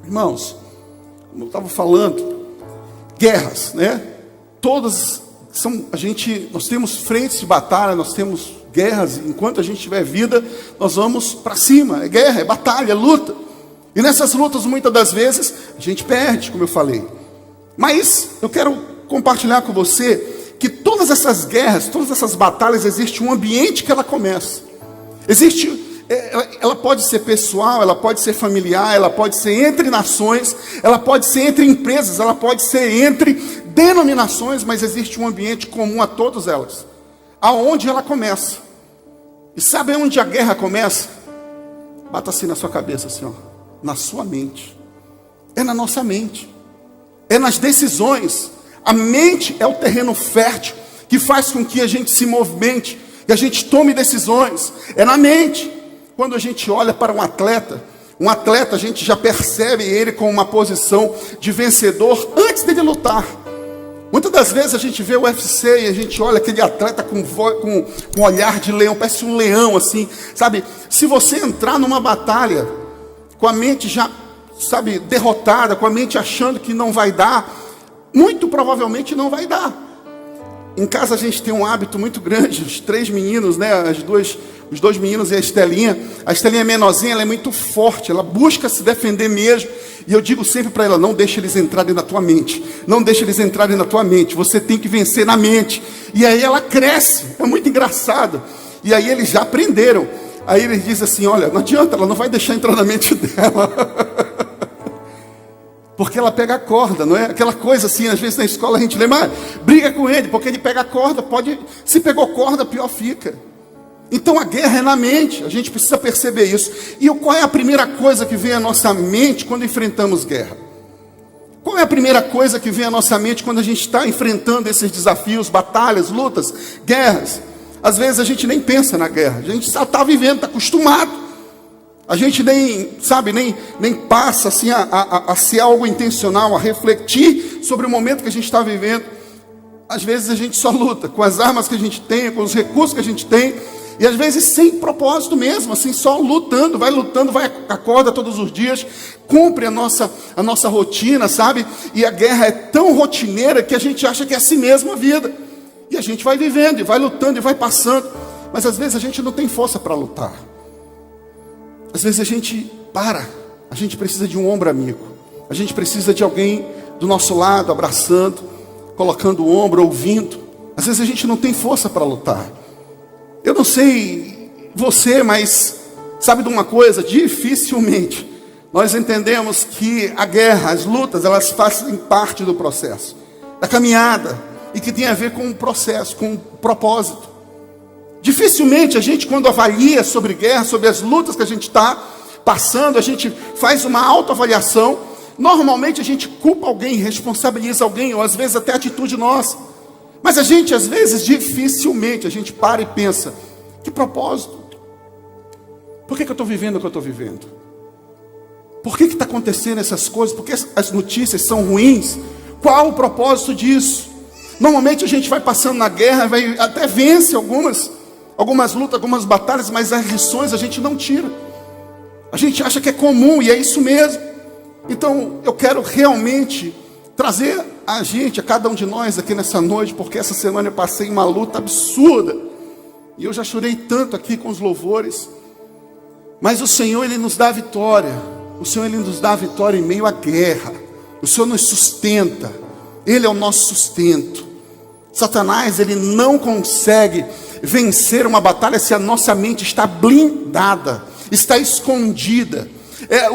Irmãos, como eu estava falando, guerras, né? Todas são, nós temos frentes de batalha, nós temos guerras. Enquanto a gente tiver vida, nós vamos para cima. É guerra, é batalha, é luta. E nessas lutas, muitas das vezes, a gente perde, como eu falei. Mas eu quero compartilhar com você que todas essas guerras, todas essas batalhas, existe um ambiente que ela começa. Ela pode ser pessoal, ela pode ser familiar, ela pode ser entre nações, ela pode ser entre empresas, ela pode ser entre denominações, mas existe um ambiente comum a todas elas, aonde ela começa. E sabe onde a guerra começa? Bata assim na sua cabeça, assim, ó, na sua mente. É na nossa mente, é nas decisões. A mente é o terreno fértil que faz com que a gente se movimente, que a gente tome decisões. É na mente. Quando a gente olha para um atleta a gente já percebe ele com uma posição de vencedor antes dele lutar. Muitas das vezes a gente vê o UFC e a gente olha aquele atleta com um olhar de leão, parece um leão assim, sabe? Se você entrar numa batalha com a mente já, sabe, derrotada, com a mente achando que não vai dar, muito provavelmente não vai dar. Em casa a gente tem um hábito muito grande, os 3 meninos, né? Os 2 meninos e a Estelinha. A Estelinha é menorzinha, ela é muito forte, ela busca se defender mesmo. E eu digo sempre para ela, não deixe eles entrarem na tua mente. Não deixe eles entrarem na tua mente. Você tem que vencer na mente. E aí ela cresce, é muito engraçado. E aí eles já aprenderam. Aí eles dizem assim, olha, não adianta, ela não vai deixar entrar na mente dela. Porque ela pega a corda, não é? Aquela coisa assim, às vezes na escola a gente lembra, briga com ele, porque ele pega a corda, se pegou corda, pior fica. Então a guerra é na mente, a gente precisa perceber isso. E qual é a primeira coisa que vem à nossa mente quando enfrentamos guerra? Qual é a primeira coisa que vem à nossa mente quando a gente está enfrentando esses desafios, batalhas, lutas, guerras? Às vezes a gente nem pensa na guerra, a gente só está vivendo, está acostumado. A gente nem passa assim a ser algo intencional, a refletir sobre o momento que a gente está vivendo. Às vezes a gente só luta com as armas que a gente tem, com os recursos que a gente tem, e às vezes sem propósito mesmo, assim, só lutando, vai acorda todos os dias, cumpre a nossa rotina, sabe? E a guerra é tão rotineira que a gente acha que é assim mesmo a vida. E a gente vai vivendo, e vai lutando, e vai passando, mas às vezes a gente não tem força para lutar. Às vezes a gente a gente precisa de um ombro amigo, a gente precisa de alguém do nosso lado, abraçando, colocando o ombro, ouvindo. Às vezes a gente não tem força para lutar. Eu não sei você, mas sabe de uma coisa? Dificilmente nós entendemos que a guerra, as lutas, elas fazem parte do processo, da caminhada, e que tem a ver com o processo, com o propósito. Dificilmente a gente, quando avalia sobre guerra, sobre as lutas que a gente está passando, a gente faz uma autoavaliação. Normalmente a gente culpa alguém, responsabiliza alguém, ou às vezes até a atitude nossa. Mas a gente, às vezes, dificilmente, a gente para e pensa, que propósito? Por que eu estou vivendo o que eu estou vivendo? Por que está acontecendo essas coisas? Por que as notícias são ruins? Qual o propósito disso? Normalmente a gente vai passando na guerra, até vence algumas lutas, algumas batalhas, mas as lições a gente não tira. A gente acha que é comum, e é isso mesmo. Então eu quero realmente trazer a cada um de nós aqui nessa noite, porque essa semana eu passei uma luta absurda, e eu já chorei tanto aqui com os louvores. Mas o Senhor, Ele nos dá vitória. O Senhor, Ele nos dá vitória em meio à guerra. O Senhor nos sustenta. Ele é o nosso sustento. Satanás, ele não consegue vencer uma batalha se a nossa mente está blindada, está escondida.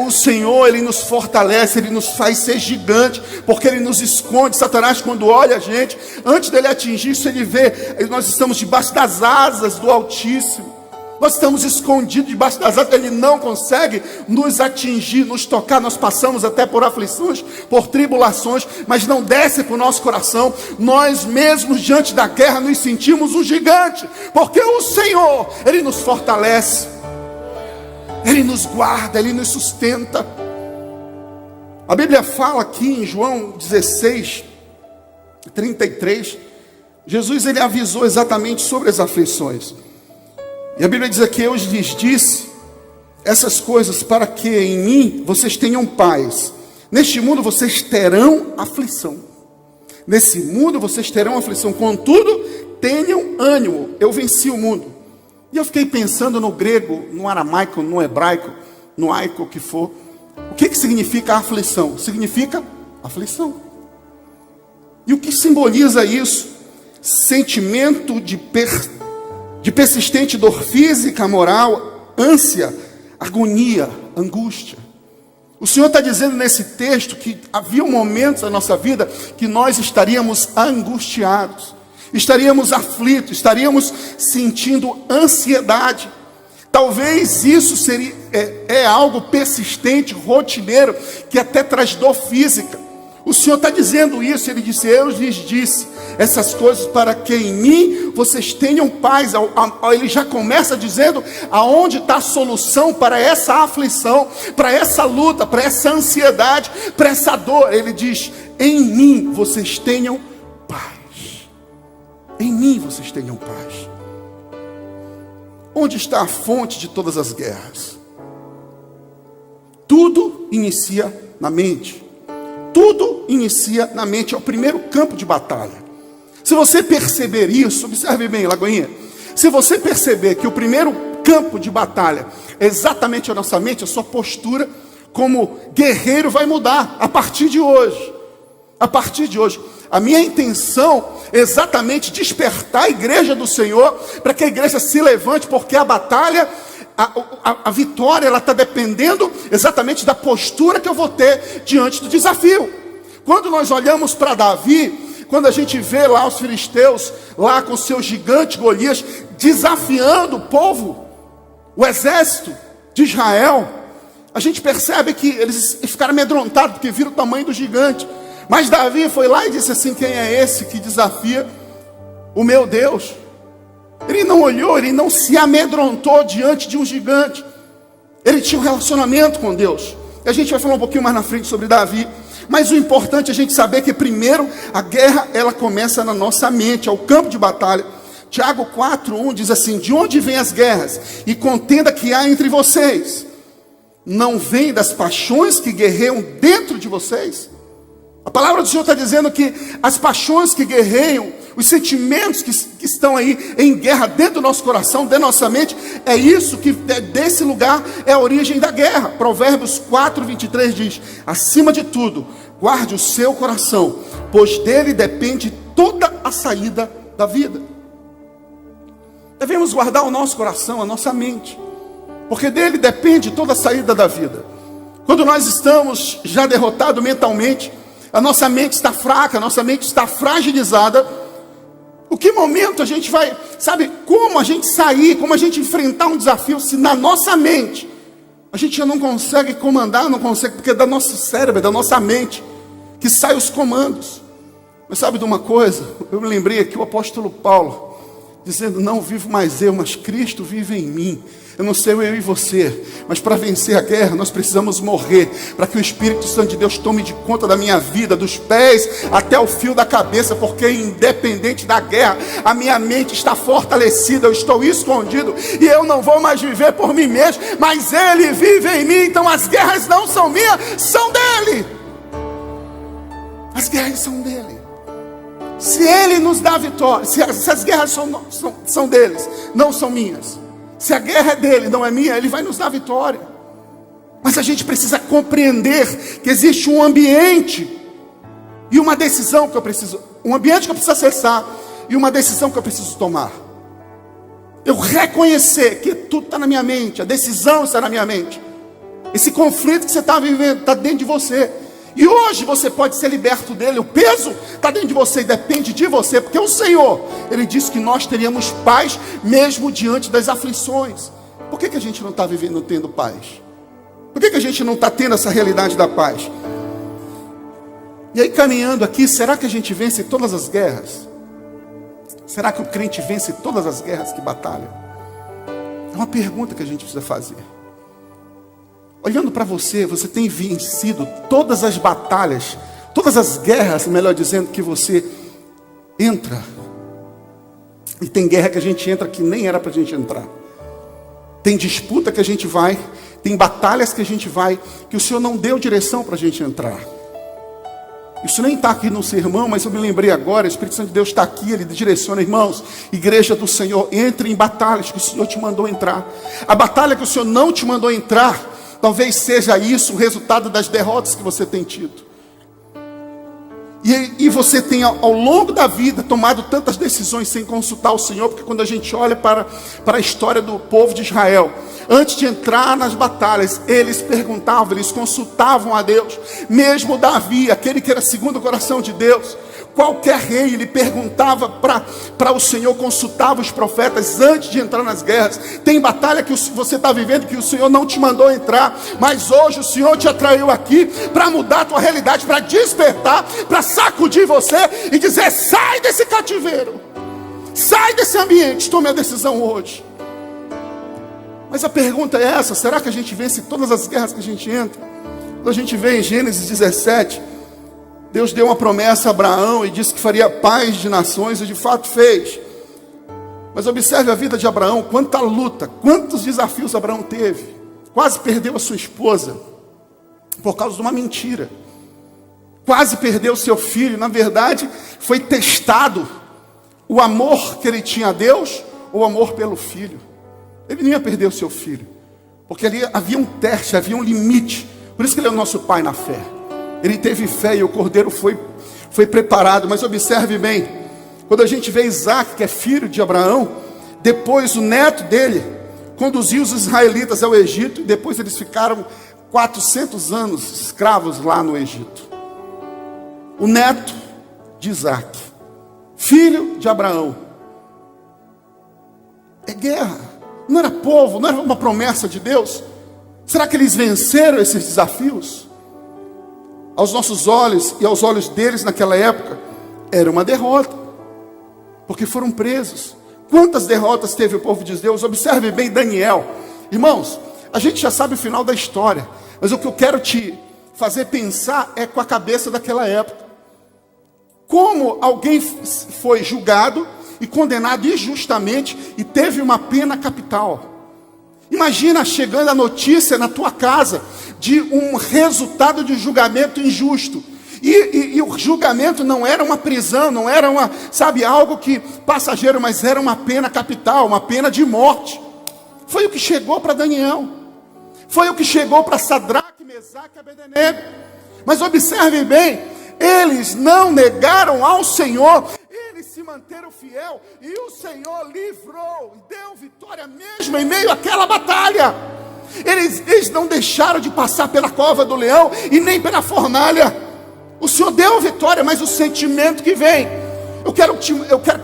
O Senhor, Ele nos fortalece, Ele nos faz ser gigante, porque Ele nos esconde. Satanás, quando olha a gente, antes dele atingir isso, ele vê, nós estamos debaixo das asas do Altíssimo. Nós estamos escondidos debaixo das asas, Ele não consegue nos atingir, nos tocar. Nós passamos até por aflições, por tribulações, mas não desce para o nosso coração. Nós mesmos diante da guerra nos sentimos um gigante, porque o Senhor, Ele nos fortalece, Ele nos guarda, Ele nos sustenta. A Bíblia fala aqui em João 16, 33, Jesus, Ele avisou exatamente sobre as aflições. E a Bíblia diz aqui, eu lhes disse essas coisas para que em mim vocês tenham paz. Neste mundo vocês terão aflição. Nesse mundo vocês terão aflição. Contudo, tenham ânimo. Eu venci o mundo. E eu fiquei pensando no grego, no aramaico, no hebraico, no aico, o que for. O que significa aflição? Significa aflição. E o que simboliza isso? Sentimento de persistente dor física, moral, ânsia, agonia, angústia. O Senhor está dizendo nesse texto que havia momentos na nossa vida que nós estaríamos angustiados, estaríamos aflitos, estaríamos sentindo ansiedade. Talvez isso seria algo persistente, rotineiro, que até traz dor física. O Senhor está dizendo isso. Ele disse: eu lhes disse essas coisas para que em mim vocês tenham paz. Ele já começa dizendo aonde está a solução para essa aflição, para essa luta, para essa ansiedade, para essa dor. Ele diz: em mim vocês tenham paz. Em mim vocês tenham paz. Onde está a fonte de todas as guerras? Tudo inicia na mente. Tudo inicia na mente. É o primeiro campo de batalha. Se você perceber isso, observe bem, Lagoinha. Se você perceber que o primeiro campo de batalha é exatamente a nossa mente, a sua postura como guerreiro vai mudar a partir de hoje. A partir de hoje. A minha intenção é exatamente despertar a igreja do Senhor, para que a igreja se levante, porque a batalha, a vitória, ela está dependendo exatamente da postura que eu vou ter diante do desafio. Quando nós olhamos para Davi, quando a gente vê lá os filisteus, lá com o seu gigante Golias, desafiando o povo, o exército de Israel, a gente percebe que eles ficaram amedrontados, porque viram o tamanho do gigante. Mas Davi foi lá e disse assim: quem é esse que desafia o meu Deus? Ele não olhou, ele não se amedrontou diante de um gigante. Ele tinha um relacionamento com Deus. E a gente vai falar um pouquinho mais na frente sobre Davi. Mas o importante é a gente saber que primeiro a guerra, ela começa na nossa mente, é o campo de batalha. Tiago 4:1 diz assim: de onde vêm as guerras e contenda que há entre vocês? Não vem das paixões que guerreiam dentro de vocês? A palavra do Senhor está dizendo que as paixões que guerreiam, os sentimentos que estão aí em guerra dentro do nosso coração, dentro da nossa mente, é isso que desse lugar é a origem da guerra. Provérbios 4:23 diz: acima de tudo, guarde o seu coração, pois dele depende toda a saída da vida. Devemos guardar o nosso coração, a nossa mente, porque dele depende toda a saída da vida. Quando nós estamos já derrotados mentalmente, a nossa mente está fraca, a nossa mente está fragilizada. O que momento a gente vai, sabe, como a gente sair, como a gente enfrentar um desafio, se na nossa mente a gente já não consegue comandar, não consegue, porque é da nosso cérebro, é da nossa mente que saem os comandos. Mas sabe de uma coisa? Eu me lembrei aqui o apóstolo Paulo, dizendo: não vivo mais eu, mas Cristo vive em mim. Eu não sei eu e você, mas para vencer a guerra nós precisamos morrer, para que o Espírito Santo de Deus tome de conta da minha vida, dos pés até o fio da cabeça, porque independente da guerra, a minha mente está fortalecida, eu estou escondido, e eu não vou mais viver por mim mesmo, mas Ele vive em mim. Então as guerras não são minhas, são dEle. As guerras são dEle. Se Ele nos dá vitória, se as guerras são deles, não são minhas, se a guerra é dele, não é minha, Ele vai nos dar vitória. Mas a gente precisa compreender que existe um ambiente e uma decisão que eu preciso, um ambiente que eu preciso acessar e uma decisão que eu preciso tomar. Eu reconhecer que tudo está na minha mente, a decisão está na minha mente. Esse conflito que você está vivendo está dentro de você. E hoje você pode ser liberto dele. O peso está dentro de você e depende de você, porque o Senhor, Ele disse que nós teríamos paz mesmo diante das aflições. Por que a gente não está vivendo tendo paz? Por que a gente não está tendo essa realidade da paz? E aí, caminhando aqui, será que a gente vence todas as guerras? Será que o crente vence todas as guerras que batalha? É uma pergunta que a gente precisa fazer. Olhando para você, você tem vencido todas as batalhas, todas as guerras, melhor dizendo, que você entra. E tem guerra que a gente entra que nem era para a gente entrar. Tem disputa que a gente vai, Tem batalhas que a gente vai, que o Senhor não deu direção para a gente entrar. Isso nem está aqui no sermão, mas eu me lembrei agora, o Espírito Santo de Deus está aqui, Ele direciona, irmãos, igreja do Senhor, entre em batalhas que o Senhor te mandou entrar. A batalha que o Senhor não te mandou entrar, talvez seja isso o resultado das derrotas que você tem tido. E você tem ao longo da vida tomado tantas decisões sem consultar o Senhor, porque quando a gente olha para a história do povo de Israel, antes de entrar nas batalhas, eles perguntavam, eles consultavam a Deus. Mesmo Davi, aquele que era segundo o coração de Deus, qualquer rei, ele perguntava para o Senhor, consultava os profetas antes de entrar nas guerras. Tem batalha que você está vivendo que o Senhor não te mandou entrar, mas hoje o Senhor te atraiu aqui para mudar a tua realidade, para despertar, para sacudir você e dizer: sai desse cativeiro, sai desse ambiente, tome a decisão hoje. Mas a pergunta é essa: será que a gente vence todas as guerras que a gente entra? Quando a gente vê em Gênesis 17, Deus deu uma promessa a Abraão e disse que faria paz de nações, e de fato fez. Mas observe a vida de Abraão, quanta luta, quantos desafios Abraão teve. Quase perdeu a sua esposa por causa de uma mentira. Quase perdeu seu filho. Na verdade, foi testado o amor que ele tinha a Deus ou o amor pelo filho. Ele não ia perder o seu filho, porque ali havia um teste, havia um limite. Por isso que ele é o nosso pai na fé. Ele teve fé e o cordeiro foi preparado. Mas observe bem, quando a gente vê Isaac, que é filho de Abraão, depois o neto dele conduziu os israelitas ao Egito, e depois eles ficaram 400 anos escravos lá no Egito. O neto de Isaac, filho de Abraão. É guerra. Não era povo, não era uma promessa de Deus. Será que eles venceram esses desafios? Aos nossos olhos e aos olhos deles naquela época, era uma derrota, porque foram presos. Quantas derrotas teve o povo de Deus? Observe bem Daniel. Irmãos, a gente já sabe o final da história, mas o que eu quero te fazer pensar é com a cabeça daquela época. Como alguém foi julgado e condenado injustamente e teve uma pena capital. Imagina chegando a notícia na tua casa de um resultado de julgamento injusto. E o julgamento não era uma prisão, não era algo que passageiro, mas era uma pena capital, uma pena de morte. Foi o que chegou para Daniel. Foi o que chegou para Sadraque, Mesaque e Abednego. Mas observe bem, eles não negaram ao Senhor. Eles se manteram fiel e o Senhor livrou, deu vitória mesmo em meio àquela batalha. Eles não deixaram de passar pela cova do leão e nem pela fornalha. O Senhor deu vitória, mas o sentimento que vem, eu quero que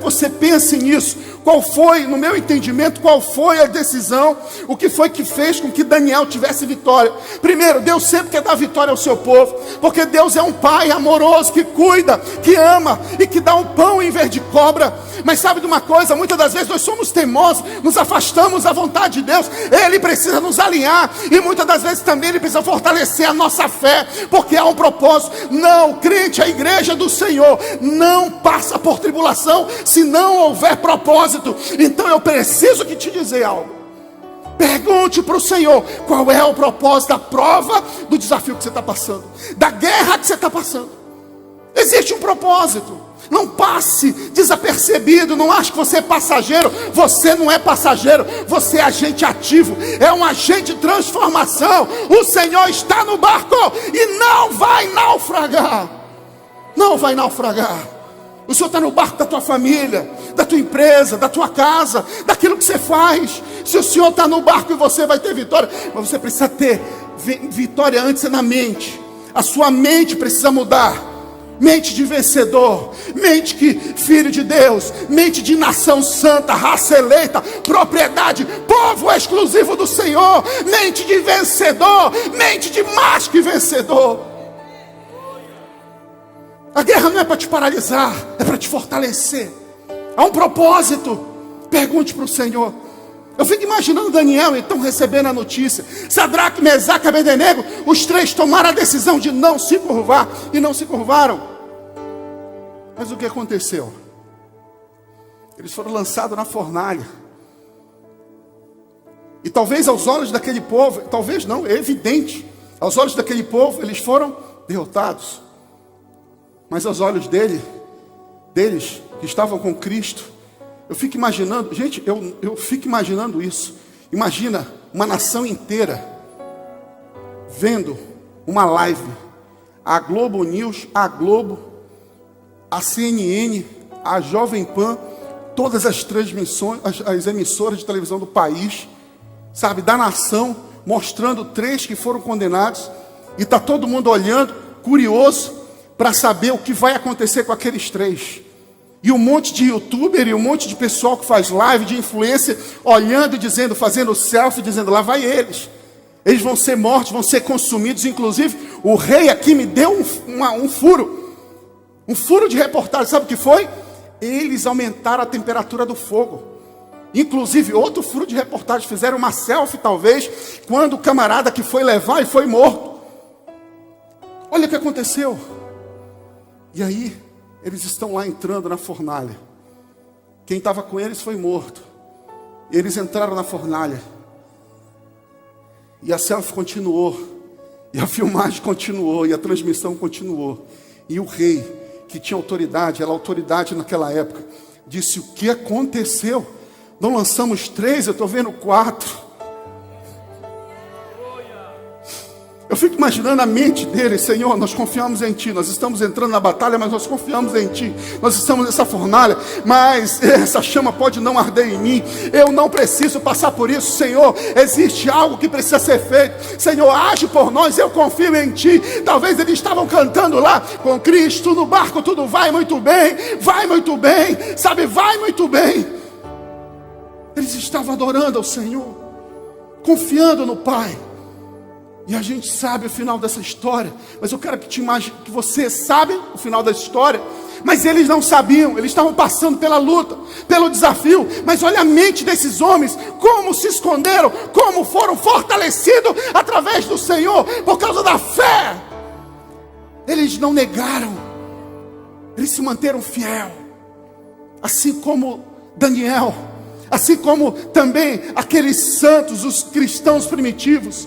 você pense nisso. Qual foi, no meu entendimento, qual foi a decisão? O que foi que fez com que Daniel tivesse vitória? Primeiro, Deus sempre quer dar vitória ao seu povo, porque Deus é um pai amoroso, que cuida, que ama e que dá um pão em vez de cobra. Mas sabe de uma coisa? Muitas das vezes nós somos teimosos, nos afastamos da vontade de Deus. Ele precisa nos alinhar, e muitas das vezes também Ele precisa fortalecer a nossa fé, porque há um propósito. Não, crente, a igreja do Senhor não passa por tribulação se não houver propósito. Então eu preciso que te dizer algo. Pergunte para o Senhor qual é o propósito da prova, do desafio que você está passando, da guerra que você está passando. Existe um propósito. Não passe desapercebido. Não ache que você é passageiro. Você não é passageiro, você é agente ativo, é um agente de transformação. O Senhor está no barco e não vai naufragar. Não vai naufragar. O Senhor está no barco da tua família, da tua empresa, da tua casa, daquilo que você faz. Se o Senhor está no barco, e você vai ter vitória. Mas você precisa ter vitória antes na mente. A sua mente precisa mudar. Mente de vencedor, mente que filho de Deus, mente de nação santa, raça eleita, propriedade, povo exclusivo do Senhor. Mente de vencedor, mente de mais que vencedor. A guerra não é para te paralisar, é para te fortalecer. Há um propósito. Pergunte para o Senhor. Eu fico imaginando Daniel então recebendo a notícia. Sadraque, Mesaque e Abednego, os três tomaram a decisão de não se curvar, e não se curvaram. Mas o que aconteceu? Eles foram lançados na fornalha. E talvez aos olhos daquele povo, talvez não, é evidente, aos olhos daquele povo eles foram derrotados. Mas aos olhos deles que estavam com Cristo, eu fico imaginando, gente, eu fico imaginando isso. Imagina uma nação inteira vendo uma live, a Globo News, a Globo, a CNN, a Jovem Pan, todas as transmissões, as emissoras de televisão do país, sabe, da nação, mostrando 3 que foram condenados, e está todo mundo olhando, curioso, para saber o que vai acontecer com aqueles 3. E um monte de youtuber e um monte de pessoal que faz live, de influência, olhando e dizendo, fazendo selfie, dizendo, lá vai eles. Eles vão ser mortos, vão ser consumidos. Inclusive, o rei aqui me deu um furo de reportagem. Sabe o que foi? Eles aumentaram a temperatura do fogo. Inclusive, outro furo de reportagem, fizeram uma selfie, talvez, quando o camarada que foi levar e foi morto. Olha o que aconteceu. E aí, eles estão lá entrando na fornalha. Quem estava com eles foi morto. Eles entraram na fornalha. E a selfie continuou. E a filmagem continuou. E a transmissão continuou. E o rei, que tinha autoridade, era autoridade naquela época, disse, o que aconteceu? Não lançamos 3, eu estou vendo 4. Eu fico imaginando a mente dele, Senhor, nós confiamos em Ti, nós estamos entrando na batalha, mas nós confiamos em Ti, nós estamos nessa fornalha, mas essa chama pode não arder em mim, eu não preciso passar por isso, Senhor, existe algo que precisa ser feito, Senhor, age por nós, eu confio em Ti. Talvez eles estavam cantando lá, com Cristo no barco tudo vai muito bem, sabe, vai muito bem. Eles estavam adorando ao Senhor, confiando no Pai. E a gente sabe o final dessa história. Mas eu quero que você sabe o final da história. Mas eles não sabiam. Eles estavam passando pela luta, pelo desafio. Mas olha a mente desses homens. Como se esconderam. Como foram fortalecidos através do Senhor. Por causa da fé. Eles não negaram. Eles se manteram fiel. Assim como Daniel. Assim como também aqueles santos, os cristãos primitivos.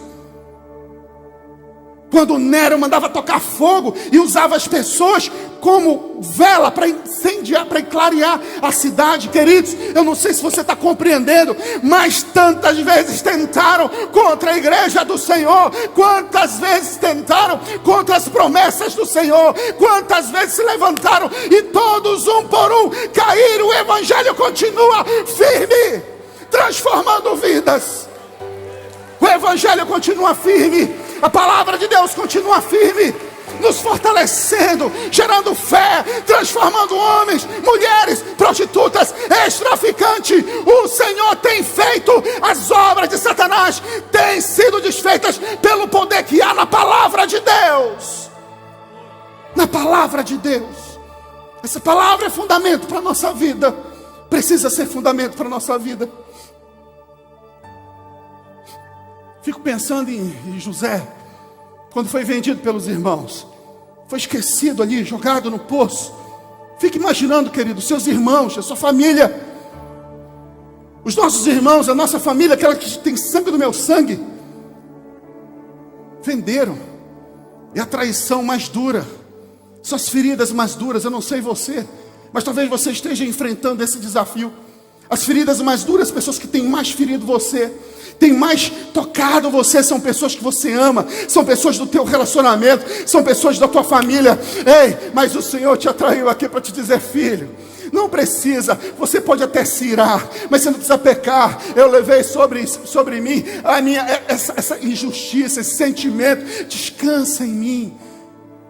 Quando Nero mandava tocar fogo e usava as pessoas como vela para incendiar, para clarear a cidade. Queridos, eu não sei se você está compreendendo, mas tantas vezes tentaram contra a igreja do Senhor, quantas vezes tentaram contra as promessas do Senhor, quantas vezes se levantaram e todos um por um caíram. O evangelho continua firme, transformando vidas. O evangelho continua firme. A palavra de Deus continua firme, nos fortalecendo, gerando fé, transformando homens, mulheres, prostitutas, ex-traficantes. O Senhor tem feito, as obras de Satanás têm sido desfeitas pelo poder que há na palavra de Deus. Na palavra de Deus. Essa palavra é fundamento para a nossa vida. Precisa ser fundamento para a nossa vida. Fico pensando em José, quando foi vendido pelos irmãos, foi esquecido ali, jogado no poço. Fique imaginando, querido, seus irmãos, a sua família, os nossos irmãos, a nossa família, aquela que tem sangue do meu sangue, venderam. É a traição mais dura, são as feridas mais duras. Eu não sei você, mas talvez você esteja enfrentando esse desafio. As feridas mais duras, as pessoas que têm mais ferido você, tem mais tocado você, são pessoas que você ama, são pessoas do teu relacionamento, são pessoas da tua família. Ei, mas o Senhor te atraiu aqui para te dizer, filho, não precisa, você pode até se irar, mas você não precisa pecar. Eu levei sobre mim essa injustiça, esse sentimento. Descansa em mim,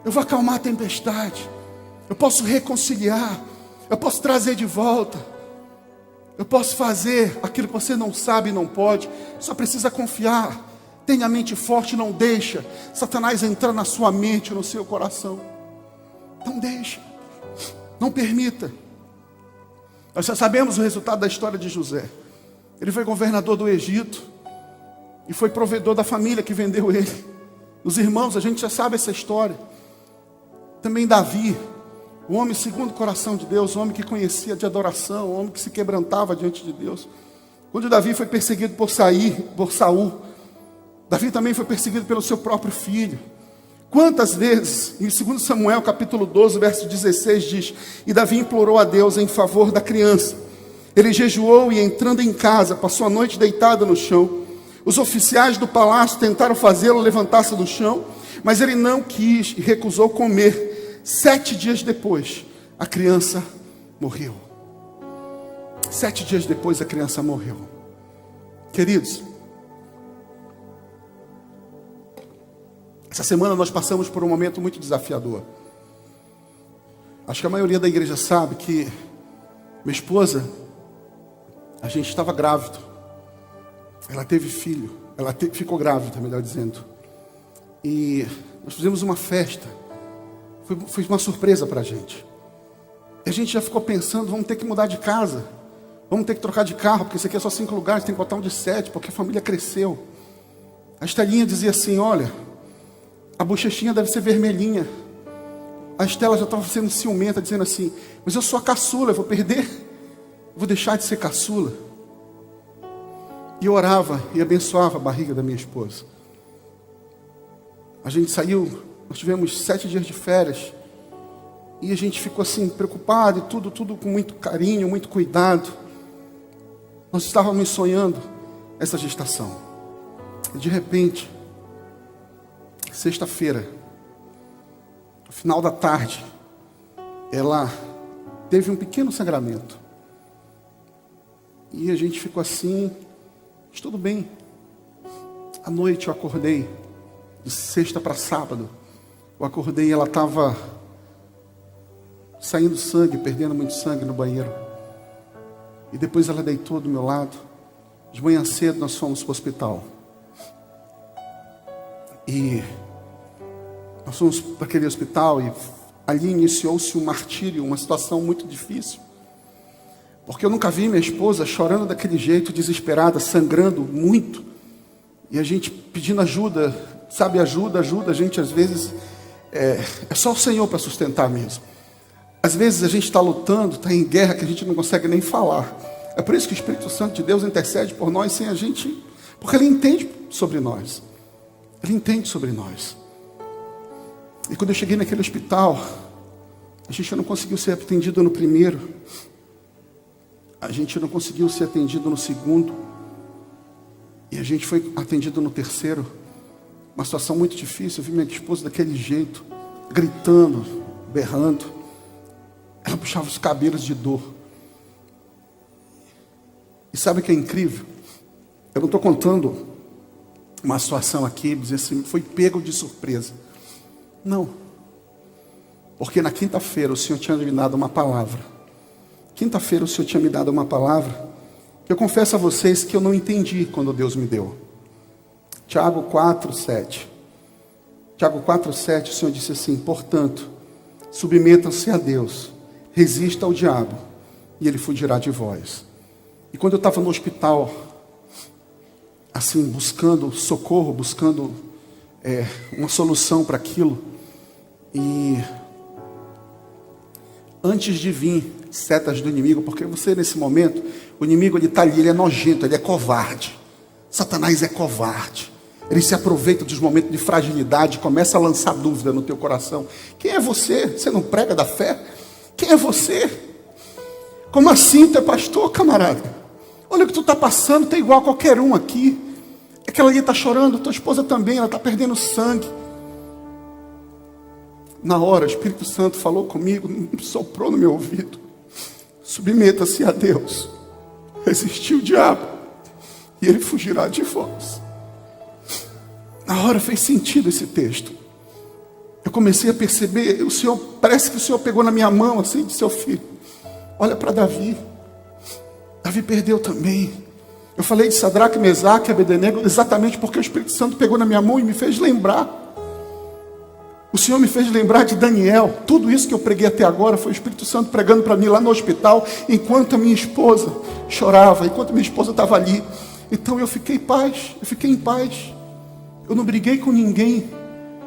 eu vou acalmar a tempestade, eu posso reconciliar, eu posso trazer de volta. Eu posso fazer aquilo que você não sabe e não pode. Só precisa confiar. Tenha a mente forte, não deixa Satanás entrar na sua mente, no seu coração. Não deixa. Não permita. Nós já sabemos o resultado da história de José. Ele foi governador do Egito e foi provedor da família que vendeu ele. Os irmãos, a gente já sabe essa história. Também Davi, o homem segundo o coração de Deus, o homem que conhecia de adoração, o homem que se quebrantava diante de Deus. Quando Davi foi perseguido por Saul, Davi também foi perseguido pelo seu próprio filho. Quantas vezes, em 2 Samuel capítulo 12, verso 16 diz: e Davi implorou a Deus em favor da criança. Ele jejuou e, entrando em casa, passou a noite deitado no chão. Os oficiais do palácio tentaram fazê-lo levantar-se do chão, mas ele não quis e recusou comer. 7 dias depois, a criança morreu. 7 dias depois, a criança morreu. Queridos, essa semana nós passamos por um momento muito desafiador. Acho que a maioria da igreja sabe que minha esposa, a gente estava grávido. Ela teve filho. Ficou grávida, melhor dizendo. E nós fizemos uma festa. Foi uma surpresa para a gente. E a gente já ficou pensando, vamos ter que mudar de casa. Vamos ter que trocar de carro, porque isso aqui é só 5 lugares, tem que botar um de 7, porque a família cresceu. A Estelinha dizia assim, olha, a bochechinha deve ser vermelhinha. A Estela já estava sendo ciumenta, dizendo assim, mas eu sou a caçula, eu vou perder? Vou deixar de ser caçula? E eu orava e abençoava a barriga da minha esposa. A gente saiu, nós tivemos 7 dias de férias. E a gente ficou assim, preocupado e tudo com muito carinho, muito cuidado. Nós estávamos sonhando essa gestação. E de repente, sexta-feira, no final da tarde, ela teve um pequeno sangramento. E a gente ficou assim, mas tudo bem. À noite eu acordei, de sexta para sábado, eu acordei e ela estava saindo sangue, perdendo muito sangue no banheiro. E depois ela deitou do meu lado. De manhã cedo nós fomos para o hospital. E nós fomos para aquele hospital e ali iniciou-se um martírio, uma situação muito difícil. Porque eu nunca vi minha esposa chorando daquele jeito, desesperada, sangrando muito. E a gente pedindo ajuda, sabe, ajuda, a gente às vezes, é só o Senhor para sustentar mesmo. Às vezes a gente está lutando, está em guerra que a gente não consegue nem falar. É por isso que o Espírito Santo de Deus intercede por nós sem a gente, porque Ele entende sobre nós. Ele entende sobre nós. E quando eu cheguei naquele hospital, a gente não conseguiu ser atendido no primeiro. A gente não conseguiu ser atendido no segundo. E a gente foi atendido no terceiro. Uma situação muito difícil. Eu vi minha esposa daquele jeito, gritando, berrando. Ela puxava os cabelos de dor. E sabe o que é incrível? Eu não estou contando uma situação aqui, dizer assim, foi pego de surpresa. Não. Porque na quinta-feira o Senhor tinha me dado uma palavra. Quinta-feira o Senhor tinha me dado uma palavra que eu confesso a vocês que eu não entendi quando Deus me deu. Tiago 4:7. Tiago 4:7, o Senhor disse assim, portanto, submetam-se a Deus, resista ao diabo, e ele fugirá de vós. E quando eu estava no hospital, assim, buscando socorro, buscando uma solução para aquilo, e antes de vir setas do inimigo, porque você nesse momento, o inimigo ele está ali, ele é nojento, ele é covarde. Satanás é covarde. Ele se aproveita dos momentos de fragilidade, começa a lançar dúvida no teu coração. Quem é você? Você não prega da fé? Quem é você? Como assim tu é pastor, camarada? Olha o que tu está passando, tu é igual a qualquer um aqui. Aquela ali está chorando, tua esposa também, ela está perdendo sangue. Na hora, o Espírito Santo falou comigo, soprou no meu ouvido. Submeta-se a Deus, resistiu o diabo, e ele fugirá de vós. Na hora fez sentido esse texto. Eu comecei a perceber, parece que o Senhor pegou na minha mão assim, de seu filho. Olha para Davi. Davi perdeu também. Eu falei de Sadraque, Mesaque e Abednego exatamente porque o Espírito Santo pegou na minha mão e me fez lembrar. O Senhor me fez lembrar de Daniel. Tudo isso que eu preguei até agora foi o Espírito Santo pregando para mim lá no hospital, enquanto a minha esposa chorava, enquanto minha esposa estava ali. Então eu fiquei em paz. Eu não briguei com ninguém.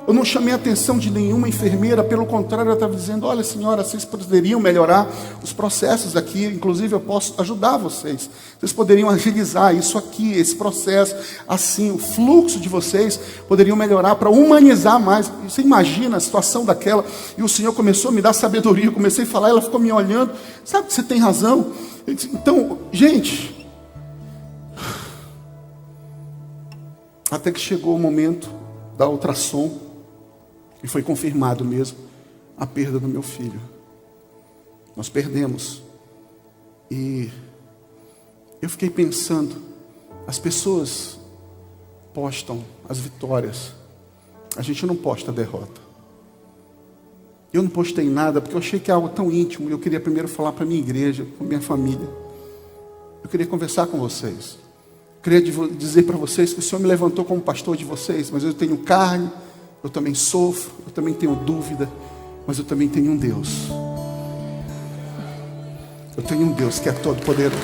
Eu não chamei a atenção de nenhuma enfermeira, pelo contrário, eu estava dizendo: olha, senhora, vocês poderiam melhorar os processos aqui, inclusive eu posso ajudar vocês. Vocês poderiam agilizar isso aqui, esse processo, assim, o fluxo de vocês poderiam melhorar para humanizar mais. Você imagina a situação daquela, e o Senhor começou a me dar sabedoria, eu comecei a falar, ela ficou me olhando, sabe que você tem razão. Eu disse, então, gente, até que chegou o momento da ultrassom, e foi confirmado mesmo a perda do meu filho. Nós perdemos. E eu fiquei pensando, as pessoas postam as vitórias, a gente não posta a derrota. Eu não postei nada porque eu achei que é algo tão íntimo, e eu queria primeiro falar para a minha igreja, para a minha família. Eu queria conversar com vocês. Eu queria dizer para vocês que o Senhor me levantou como pastor de vocês, mas eu tenho carne, eu também sofro, eu também tenho dúvida, mas eu também tenho um Deus. Eu tenho um Deus que é todo poderoso.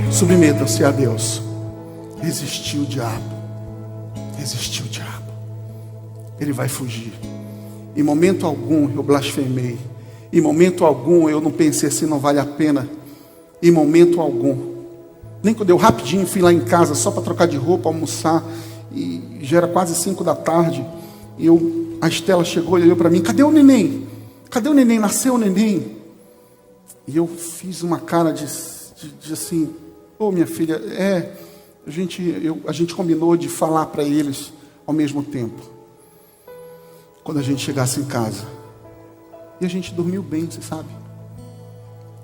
Submetam-se a Deus. Resistiu o diabo. Resistiu o diabo. Ele vai fugir. Em momento algum eu blasfemei. Em momento algum eu não pensei assim, não vale a pena. Em momento algum. Nem quando eu rapidinho fui lá em casa só para trocar de roupa, almoçar. E já era quase 5 da tarde. E a Estela chegou e olhou para mim: cadê o neném? Cadê o neném? Nasceu o neném? E eu fiz uma cara de assim: ô minha filha, a gente combinou de falar para eles ao mesmo tempo. Quando a gente chegasse em casa. E a gente dormiu bem, você sabe.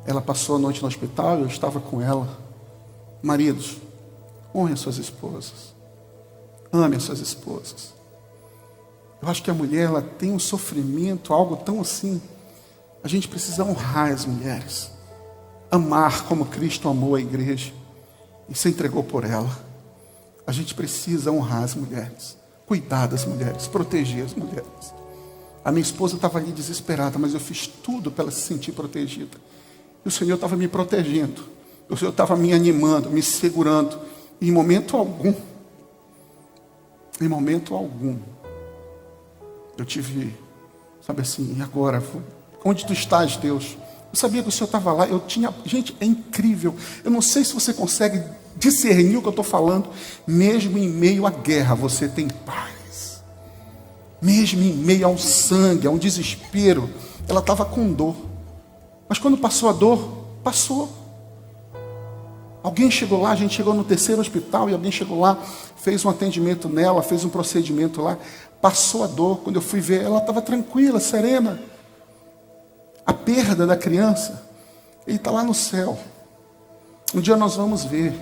Ela passou a noite no hospital, eu estava com ela. Maridos, honrem as suas esposas. Amem as suas esposas. Eu acho que a mulher, ela tem um sofrimento, algo tão assim. A gente precisa honrar as mulheres. Amar como Cristo amou a igreja e se entregou por ela. A gente precisa honrar as mulheres, cuidar das mulheres, proteger as mulheres. A minha esposa estava ali desesperada, mas eu fiz tudo para ela se sentir protegida. E o Senhor estava me protegendo. O Senhor estava me animando, me segurando. E em momento algum, eu tive, sabe assim, e agora? Onde tu estás, Deus? Eu sabia que o Senhor estava lá. Gente, é incrível. Eu não sei se você consegue discernir o que eu estou falando. Mesmo em meio à guerra, você tem paz. Mesmo em meio ao sangue, a um desespero, ela estava com dor. Mas quando passou a dor, passou. Alguém chegou lá, a gente chegou no 3º hospital, e alguém chegou lá, fez um atendimento nela, fez um procedimento lá, passou a dor. Quando eu fui ver, ela estava tranquila, serena. A perda da criança, ele está lá no céu. Um dia nós vamos ver.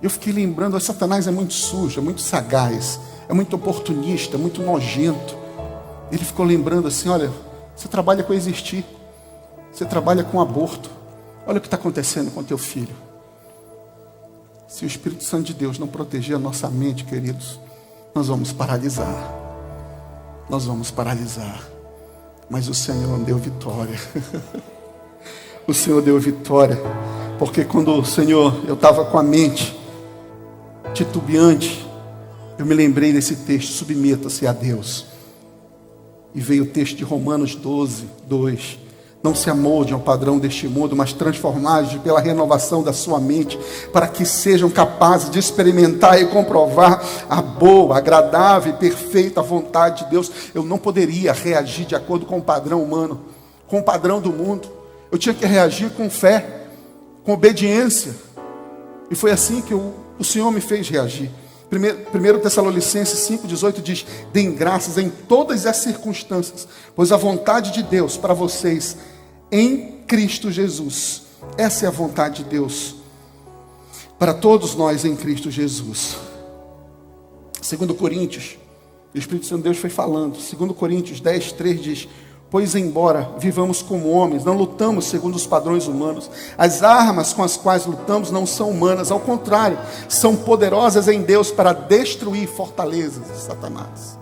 Eu fiquei lembrando, Satanás é muito sujo, é muito sagaz, é muito oportunista, muito nojento. Ele ficou lembrando assim: olha, você trabalha com existir, você trabalha com aborto, olha o que está acontecendo com teu filho. Se o Espírito Santo de Deus não proteger a nossa mente, queridos, nós vamos paralisar. Nós vamos paralisar. Mas o Senhor deu vitória. O Senhor deu vitória. Porque quando o Senhor, eu estava com a mente titubeante, eu me lembrei desse texto: submeta-se a Deus. E veio o texto de Romanos 12, 2. Não se amoldem ao padrão deste mundo, mas transformados pela renovação da sua mente, para que sejam capazes de experimentar e comprovar a boa, agradável e perfeita vontade de Deus. Eu não poderia reagir de acordo com o padrão humano, com o padrão do mundo. Eu tinha que reagir com fé, com obediência. E foi assim que o Senhor me fez reagir. 1 Tessalonicenses 5,18 diz: deem graças em todas as circunstâncias, pois a vontade de Deus para vocês em Cristo Jesus. Essa é a vontade de Deus para todos nós em Cristo Jesus. 2 Coríntios, o Espírito Santo de Deus foi falando. 2 Coríntios 10, 3 diz: pois embora vivamos como homens, não lutamos segundo os padrões humanos. As armas com as quais lutamos não são humanas, ao contrário, são poderosas em Deus para destruir fortalezas de Satanás.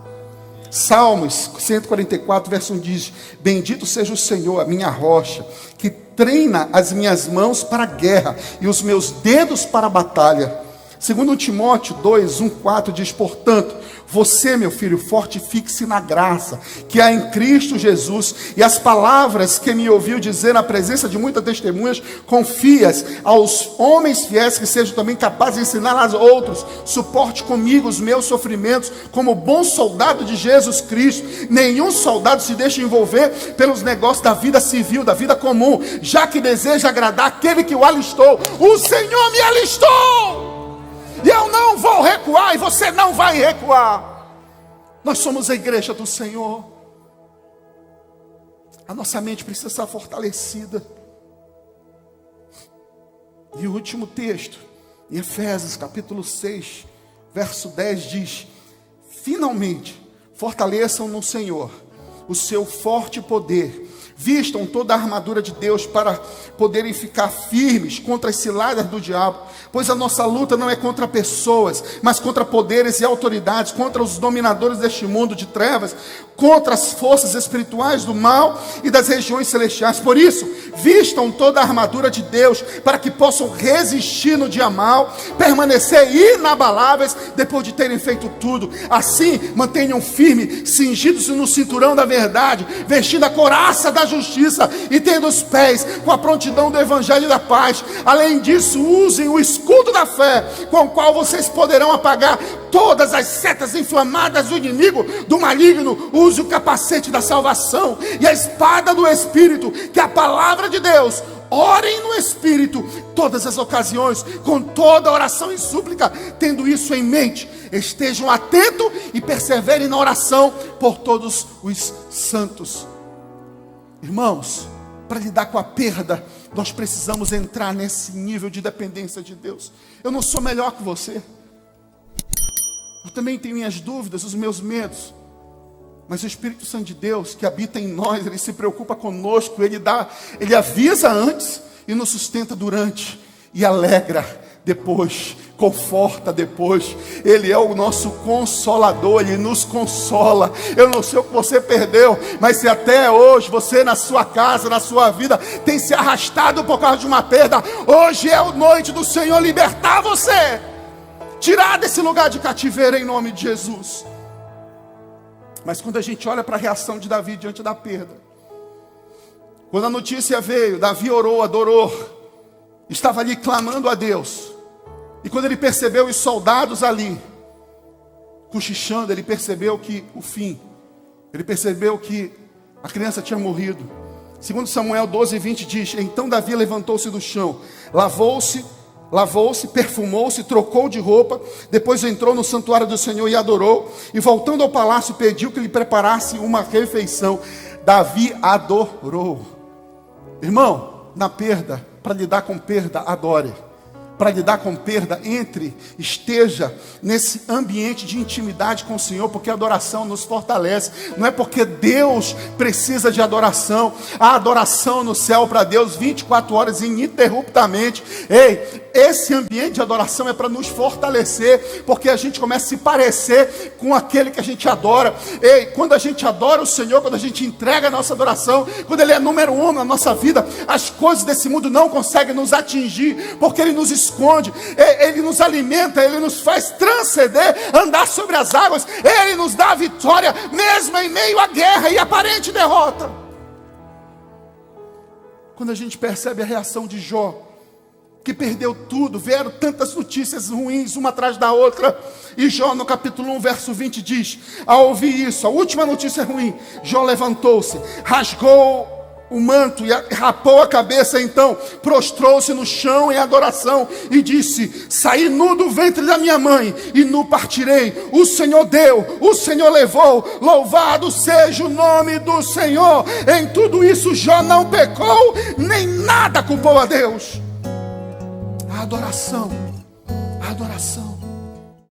Salmos 144, verso 1 diz: bendito seja o Senhor, a minha rocha, que treina as minhas mãos para a guerra e os meus dedos para a batalha. Segundo Timóteo 2, 1, 4 diz: portanto, você, meu filho, fortifique-se na graça que há em Cristo Jesus, e as palavras que me ouviu dizer na presença de muitas testemunhas, confias aos homens fiéis que sejam também capazes de ensinar aos outros. Suporte comigo os meus sofrimentos como bom soldado de Jesus Cristo. Nenhum soldado se deixa envolver pelos negócios da vida civil, da vida comum, já que deseja agradar aquele que o alistou. O Senhor me alistou! E eu não vou recuar, e você não vai recuar. Nós somos a igreja do Senhor. A nossa mente precisa estar fortalecida. E o último texto, em Efésios capítulo 6, verso 10 diz: finalmente, fortaleçam no Senhor o seu forte poder. Vistam toda a armadura de Deus para poderem ficar firmes contra as ciladas do diabo. Pois a nossa luta não é contra pessoas, mas contra poderes e autoridades, contra os dominadores deste mundo de trevas, contra as forças espirituais do mal e das regiões celestiais. Por isso, vistam toda a armadura de Deus para que possam resistir no dia mal, permanecer inabaláveis depois de terem feito tudo. Assim, mantenham firme, cingidos no cinturão da verdade, vestindo a couraça da justiça e tendo os pés com a prontidão do evangelho da paz. Além disso, usem o escudo da fé, com o qual vocês poderão apagar todas as setas inflamadas do inimigo, do maligno. Use o capacete da salvação e a espada do Espírito, que é a palavra de Deus. Orem no Espírito todas as ocasiões, com toda oração e súplica. Tendo isso em mente, estejam atentos e perseverem na oração por todos os santos. Irmãos, para lidar com a perda, nós precisamos entrar nesse nível de dependência de Deus. Eu não sou melhor que você. Eu também tenho minhas dúvidas, os meus medos. Mas o Espírito Santo de Deus, que habita em nós, Ele se preocupa conosco, Ele avisa antes e nos sustenta durante, e alegra depois, conforta depois. Ele é o nosso consolador, Ele nos consola. Eu não sei o que você perdeu, mas se até hoje você na sua casa, na sua vida, tem se arrastado por causa de uma perda, hoje é a noite do Senhor libertar você, tirar desse lugar de cativeiro em nome de Jesus. Mas quando a gente olha para a reação de Davi diante da perda, quando a notícia veio, Davi orou, adorou, estava ali clamando a Deus. E quando ele percebeu os soldados ali cochichando, ele percebeu que o fim, ele percebeu que a criança tinha morrido. Segundo Samuel 12:20 diz: então Davi levantou-se do chão, lavou-se, perfumou-se, trocou de roupa, depois entrou no santuário do Senhor e adorou, e voltando ao palácio pediu que lhe preparasse uma refeição. Davi adorou. Irmão, na perda, para lidar com perda, adore. Para lidar com perda, esteja nesse ambiente de intimidade com o Senhor, porque a adoração nos fortalece. Não é porque Deus precisa de adoração. A adoração no céu para Deus 24 horas ininterruptamente. Ei, esse ambiente de adoração é para nos fortalecer, porque a gente começa a se parecer com aquele que a gente adora. Ei, quando a gente adora o Senhor, quando a gente entrega a nossa adoração, quando Ele é número 1 na nossa vida, as coisas desse mundo não conseguem nos atingir, porque Ele nos esconde, Ele nos alimenta, Ele nos faz transcender, andar sobre as águas, Ele nos dá a vitória, mesmo em meio à guerra e aparente derrota. Quando a gente percebe a reação de Jó, que perdeu tudo, vieram tantas notícias ruins, uma atrás da outra, e Jó no capítulo 1, verso 20 diz: ao ouvir isso, a última notícia ruim, Jó levantou-se, rasgou o manto e rapou a cabeça, então prostrou-se no chão em adoração e disse: saí nu do ventre da minha mãe e nu partirei. O Senhor deu, o Senhor levou, louvado seja o nome do Senhor. Em tudo isso Jó não pecou, nem nada culpou a Deus. A adoração,